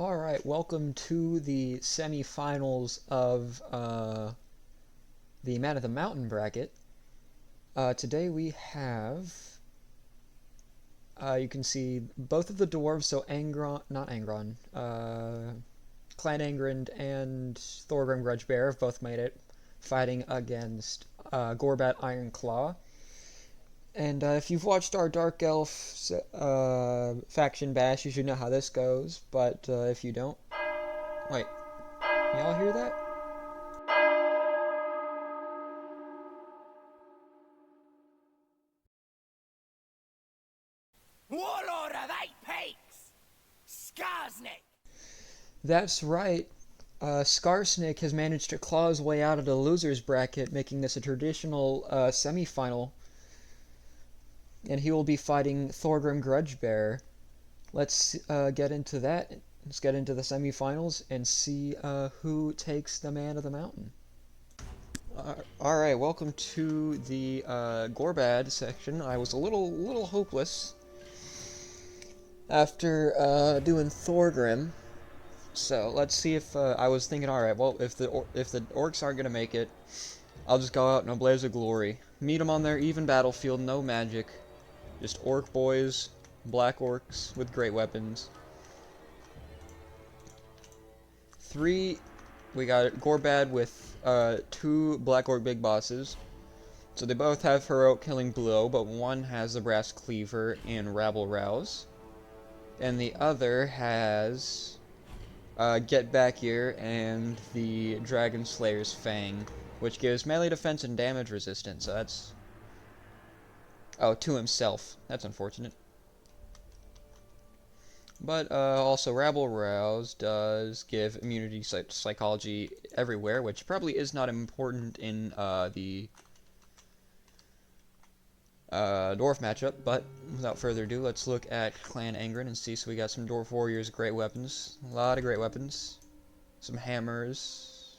Alright, welcome to the semifinals of the Man of the Mountain bracket. Today we have, you can see both of the dwarves, so Clan Angrand and Thorgrim Grudgebear have both made it, fighting against Gorbat Ironclaw. And if you've watched our Dark Elf faction bash, you should know how this goes, but if you don't... Wait, y'all hear that? Warlord of Eight Peaks! Skarsnik! That's right. Skarsnik has managed to claw his way out of the loser's bracket, making this a traditional semi-final. And he will be fighting Thorgrim Grudgebear. Let's get into that. Let's get into the semi-finals and see who takes the Man of the Mountain. Alright, welcome to the Gorbad section. I was a little hopeless after doing Thorgrim. So let's see if I was thinking, all right, well, if the orcs aren't gonna make it, I'll just go out in a blaze of glory. Meet them on their even battlefield, no magic, just orc boys, black orcs with great weapons. We got Gorbad with 2 black orc big bosses. So they both have heroic killing blow, but one has the brass cleaver and rabble rouse, and the other has Get Back Here and the Dragon Slayer's Fang, which gives melee defense and damage resistance, so that's... Oh, to himself. That's unfortunate. But also Rabble Rouse does give immunity to psychology everywhere, which probably is not important in the dwarf matchup, but without further ado, let's look at Clan Angrand and see. So we got some dwarf warriors, great weapons, a lot of great weapons, some hammers.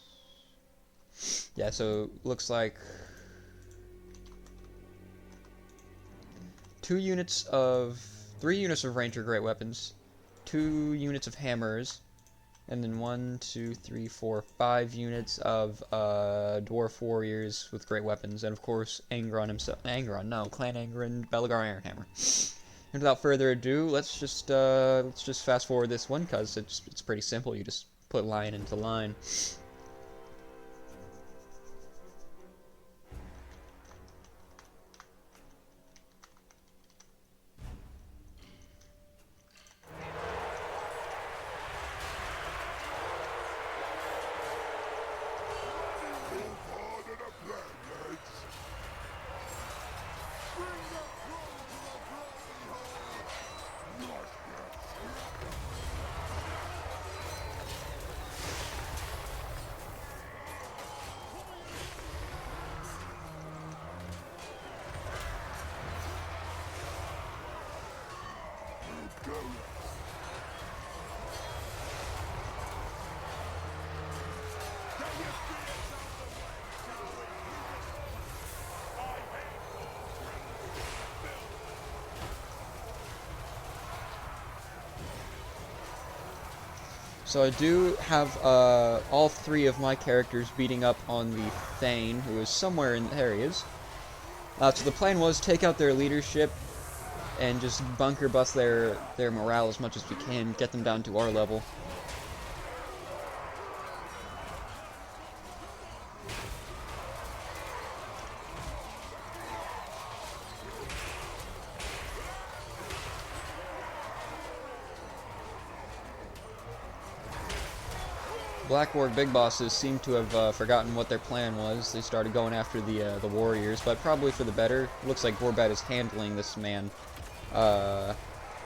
Yeah, so looks like 3 units of ranger great weapons, 2 units of hammers, and then 1, 2, 3, 4, 5 units of dwarf warriors with great weapons, and of course Clan Angrand, Belegar Ironhammer. And without further ado, let's just fast forward this one, cause it's pretty simple. You just put line into line. So I do have all 3 of my characters beating up on the Thane, who is somewhere in there. He is. So the plan was take out their leadership and just bunker bust their morale as much as we can, get them down to our level. Black Orc big bosses seem to have forgotten what their plan was. They started going after the warriors, but probably for the better. Looks like Gorbat is handling this man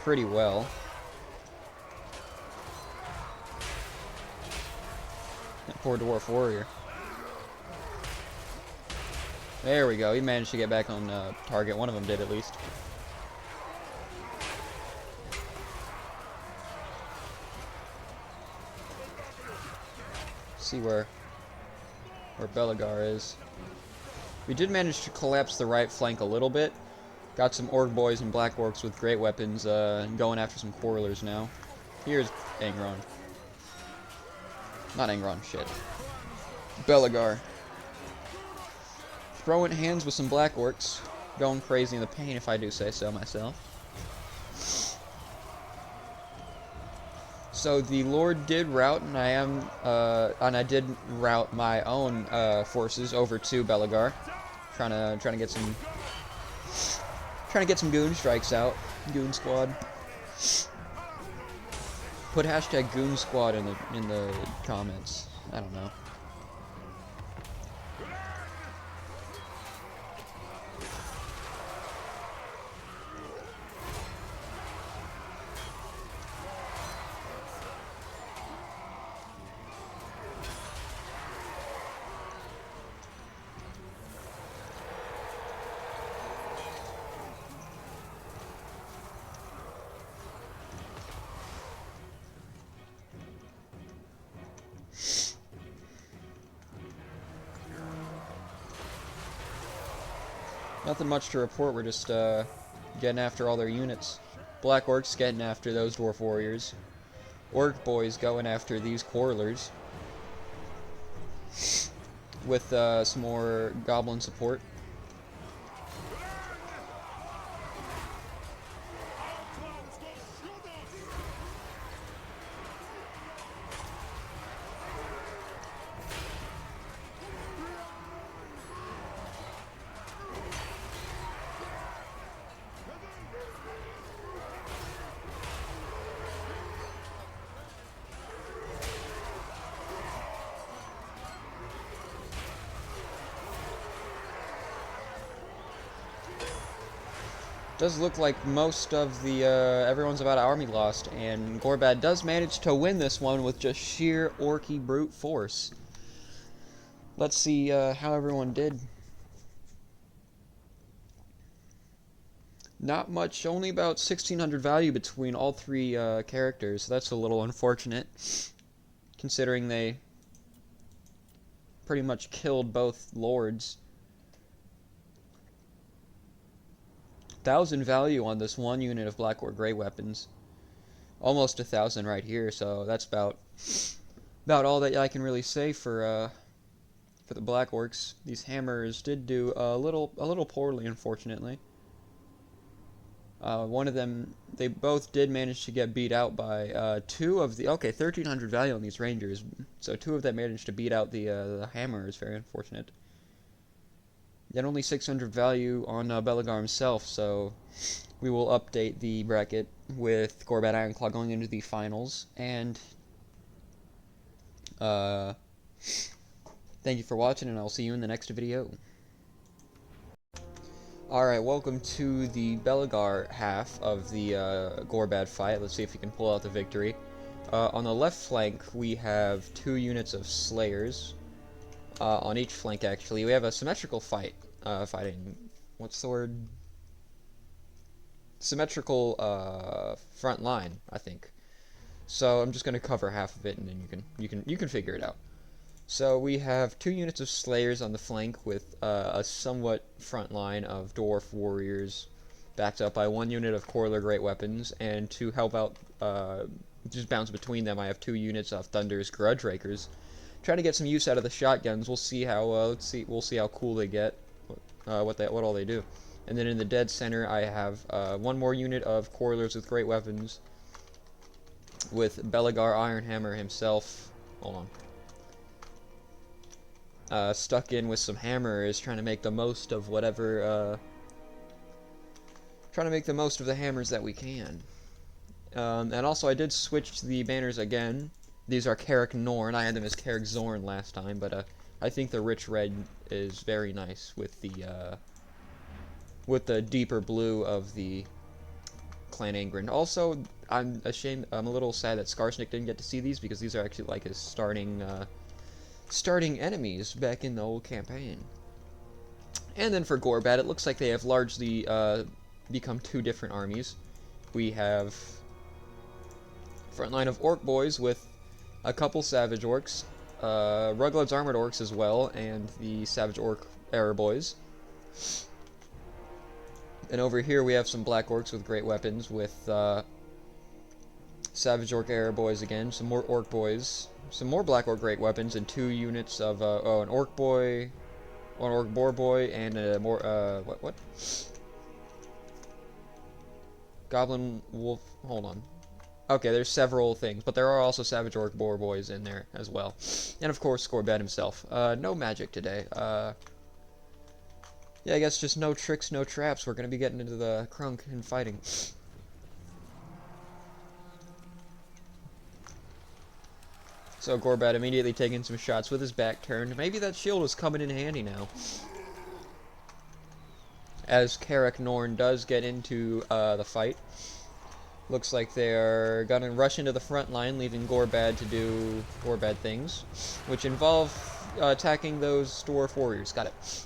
pretty well. That poor dwarf warrior. There we go. He managed to get back on target. One of them did, at least. See where Belegar is. We did manage to collapse the right flank a little bit. Got some orc boys and black orcs with great weapons going after some quarrelers now. Here's Angrand. Not Angron, shit. Belegar. Throwing hands with some Black Orcs. Going crazy in the paint, if I do say so myself. So the Lord did route, and I did route my own forces over to Belegar, trying to get some goon strikes out, goon squad. Put hashtag goon squad in the comments. I don't know. Nothing much to report, we're just getting after all their units. Black Orcs getting after those Dwarf Warriors. Orc boys going after these Quarrelers. With some more Goblin support. Does look like most of the everyone's about army lost, and Gorbad does manage to win this one with just sheer orky brute force. Let's see how everyone did. Not much, only about 1600 value between all three characters. So that's a little unfortunate, considering they pretty much killed both lords. 1,000 value on this one unit of Black Orc Great Weapons. Almost 1,000 right here, so that's about all that I can really say for the Black Orcs. These hammers did do a little poorly, unfortunately. One of them, they both did manage to get beat out by two of the 1,300 value on these Rangers. So two of them managed to beat out the hammer. Is very unfortunate. Then only 600 value on Belegar himself, so we will update the bracket with Gorbad Ironclaw going into the finals. And thank you for watching, and I'll see you in the next video. Alright, welcome to the Belegar half of the Gorbad fight. Let's see if we can pull out the victory. On the left flank, we have 2 units of Slayers. On each flank, actually. We have a symmetrical fight. Fighting... What's the word? Symmetrical front line, I think. So I'm just going to cover half of it, and then you can figure it out. So we have 2 units of Slayers on the flank with a somewhat front line of Dwarf Warriors, backed up by 1 unit of Quarreler Great Weapons, and to help out, just bounce between them, I have 2 units of Thunder's Grudge Rakers. Trying to get some use out of the shotguns. We'll see how we'll see how cool they get, what all they do. And then in the dead center, I have 1 more unit of Quarrelers with Great Weapons, with Belegar Ironhammer himself. Hold on. Stuck in with some hammers, trying to make the most of whatever, trying to make the most of the hammers that we can. And also I did switch the banners again. These are Carrick Norn. I had them as Carrick Zorn last time, but I think the rich red is very nice with the deeper blue of the Clan Angren. Also, I'm a little sad that Skarsnik didn't get to see these, because these are actually like his starting enemies back in the old campaign. And then for Gorbad, it looks like they have largely become 2 different armies. We have front line of Orc Boys with a couple Savage Orcs, Ruglad's Armored Orcs as well, and the Savage Orc Error Boys. And over here we have some Black Orcs with Great Weapons with Savage Orc Era Boys again, some more Orc Boys, some more Black Orc Great Weapons, and 2 units of, an Orc Boy, one Orc Boar Boy, and a more, what? Goblin Wolf, hold on. Okay, there's several things, but there are also Savage Orc Boar Boys in there as well. And of course, Gorbad himself. No magic today. Yeah, I guess just no tricks, no traps. We're gonna be getting into the crunk and fighting. So Gorbad immediately taking some shots with his back turned. Maybe that shield is coming in handy now. As Karak Norn does get into the fight. Looks like they're gonna rush into the front line, leaving Gorbad to do Gorbad things, which involve attacking those dwarf warriors. Got it.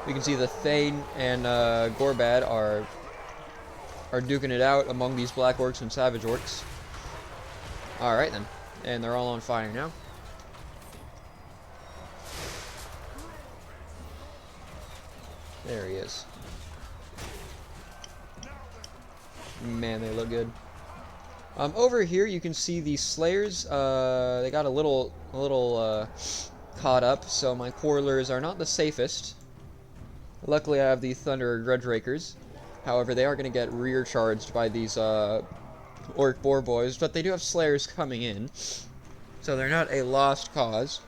We can see the Thane and Gorbad are duking it out among these Black Orcs and Savage Orcs. Alright then. And they're all on fire now. There he is. Man, they look good. Over here you can see the Slayers. They got a little caught up, so my Quarrelers are not the safest. Luckily, I have the Thunder Grudge Rakers. However, they are going to get rear charged by these Orc Boar Boys, but they do have Slayers coming in, so they're not a lost cause.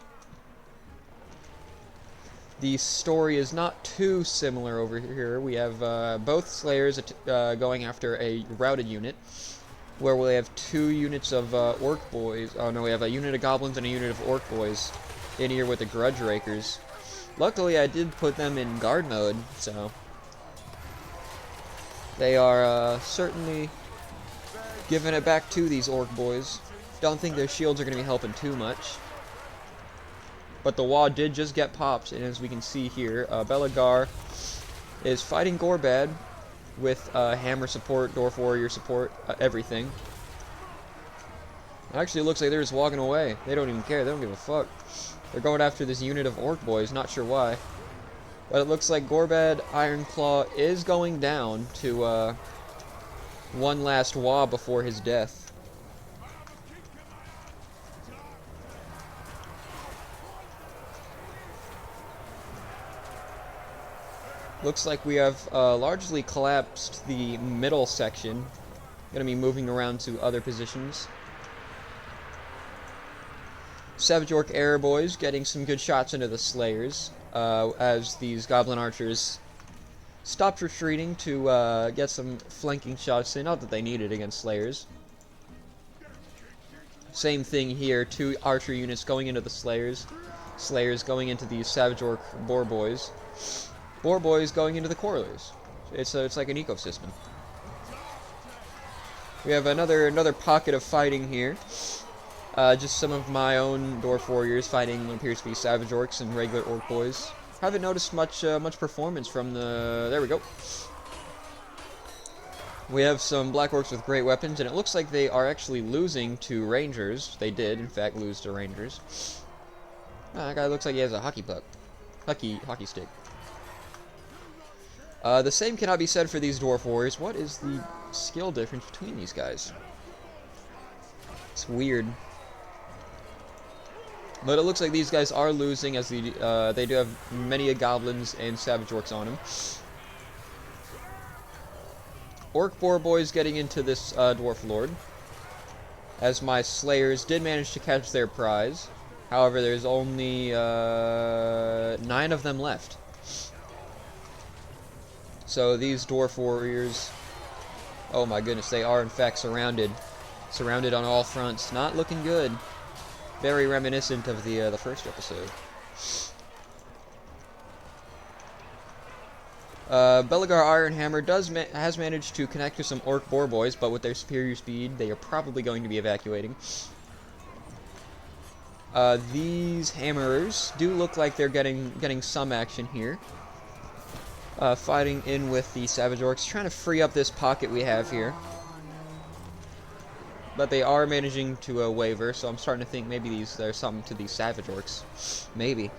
The story is not too similar over here. We have both Slayers going after a routed unit, where we have 2 units of Orc Boys. Oh no, we have a unit of Goblins and a unit of Orc Boys in here with the Grudge Rakers. Luckily, I did put them in guard mode, so they are certainly giving it back to these Orc Boys. Don't think their shields are going to be helping too much. But the wall did just get popped, and as we can see here, Belegar is fighting Gorbad with hammer support, Dwarf Warrior support, everything. Actually, it looks like they're just walking away. They don't even care. They don't give a fuck. They're going after this unit of Orc Boys, not sure why. But it looks like Gorbad Ironclaw is going down to one last wah before his death. Looks like we have largely collapsed the middle section. Gonna be moving around to other positions. Savage Orc Era Boys getting some good shots into the Slayers as these Goblin Archers stopped retreating to get some flanking shots in. Not that they needed against Slayers. Same thing here, 2 Archer units going into the Slayers. Slayers going into these Savage Orc Boar Boys. Boar Boys going into the Quarrelers. It's like an ecosystem. We have another pocket of fighting here. Just some of my own Dwarf Warriors fighting what appears to be Savage Orcs and regular Orc Boys. Haven't noticed much performance from the... There we go. We have some Black Orcs with great weapons, and it looks like they are actually losing to Rangers. They did, in fact, lose to Rangers. That guy looks like he has a hockey puck. Hockey stick. The same cannot be said for these Dwarf Warriors. What is the skill difference between these guys? It's weird. But it looks like these guys are losing as they do have many Goblins and Savage Orcs on them. Orc Boar Boys getting into this Dwarf Lord. As my Slayers did manage to catch their prize. However, there's only 9 of them left. So these Dwarf Warriors, oh my goodness, they are in fact surrounded. Surrounded on all fronts. Not looking good. Very reminiscent of the first episode. Belegar Ironhammer has managed to connect to some Orc Boar Boys, but with their superior speed, they are probably going to be evacuating. These Hammerers do look like they're getting some action here. Fighting in with the Savage Orcs, trying to free up this pocket we have here. But they are managing to waver, so I'm starting to think maybe there's something to these Savage Orcs. Maybe.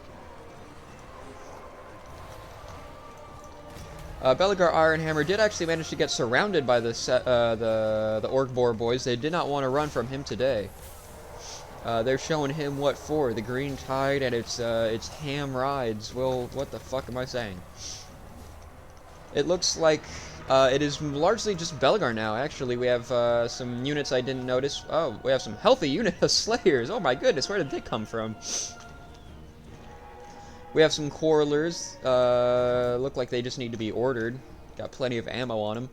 Belegar Ironhammer did actually manage to get surrounded by the Orc Boar boys. They did not want to run from him today. They're showing him what for. The Green Tide and its ham rides. Well, what the fuck am I saying? It looks like it is largely just Belegar now. Actually, we have some units I didn't notice. Oh, we have some healthy unit of Slayers. Oh my goodness, where did they come from? We have some Quarrelers. Look like they just need to be ordered. Got plenty of ammo on them.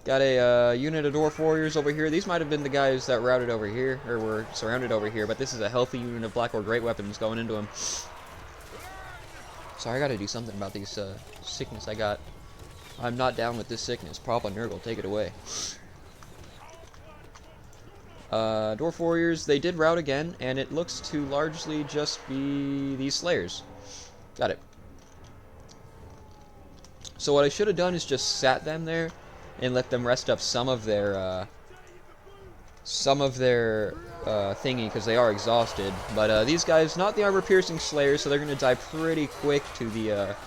Got a unit of Dwarf Warriors over here. These might have been the guys that routed over here, or were surrounded over here, but this is a healthy unit of Black Or Great Weapons going into them. Sorry, I gotta do something about these sickness I got. I'm not down with this sickness. Papa Nurgle, take it away. Dwarf Warriors, they did rout again, and it looks to largely just be these Slayers. Got it. So what I should have done is just sat them there and let them rest up some of their thingy, because they are exhausted. But these guys, not the armor-piercing Slayers, so they're going to die pretty quick to the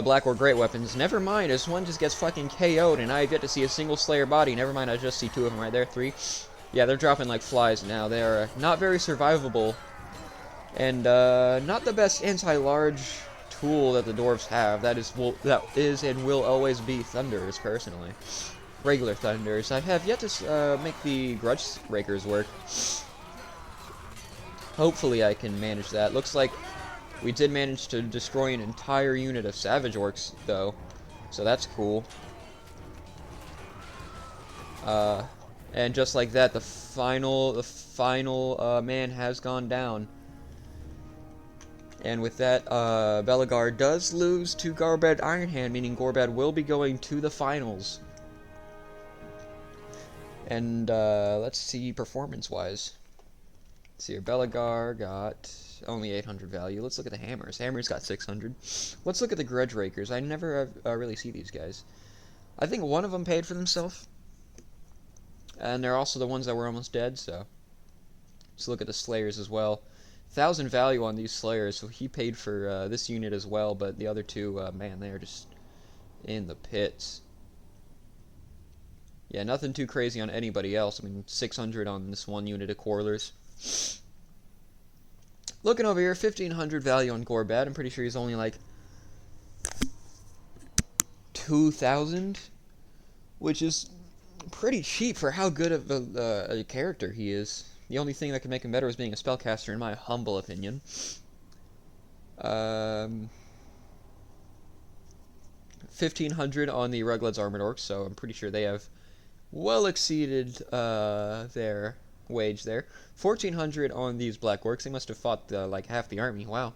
Black Or Great Weapons. Never mind, this one just gets fucking KO'd, and I get to see a single Slayer body. Never mind, I just see two of them right there. Three. Yeah, they're dropping like flies now. They are not very survivable, and not the best anti-large tool that the dwarves have. That is and will always be Thunders, personally. Regular Thunders. I have yet to make the Grudge Rakers work. Hopefully I can manage that. Looks like we did manage to destroy an entire unit of Savage Orcs, though, so that's cool. And just like that, the final man has gone down. And with that, Belegar does lose to Gorbad Ironhand, meaning Gorbad will be going to the finals. And let's see performance-wise. Let's see here, Belegar got only 800 value. Let's look at the Hammers. Hammers got 600. Let's look at the Grudge Rakers. I never really see these guys. I think one of them paid for themselves. And they're also the ones that were almost dead, so. Let's look at the Slayers as well. 1,000 value on these Slayers, so he paid for this unit as well, but the other two, man, they are just in the pits. Yeah, nothing too crazy on anybody else. I mean, 600 on this one unit of Quarrelers. Looking over here, 1,500 value on Gorbad. I'm pretty sure he's only like 2,000, which is pretty cheap for how good of a character he is. The only thing that could make him better is being a spellcaster, in my humble opinion. 1,500 on the Rugleds Armored Orcs, so I'm pretty sure they have well exceeded their wage there. 1,400 on these Black Orcs. They must have fought like half the army. Wow.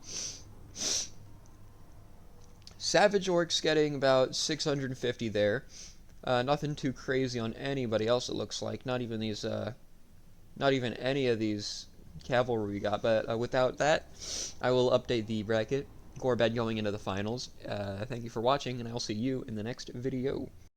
Savage Orcs getting about 650 there. Nothing too crazy on anybody else, it looks like. Not even these, not even any of these cavalry we got. But without that, I will update the bracket. Gorbad going into the finals. Thank you for watching, and I'll see you in the next video.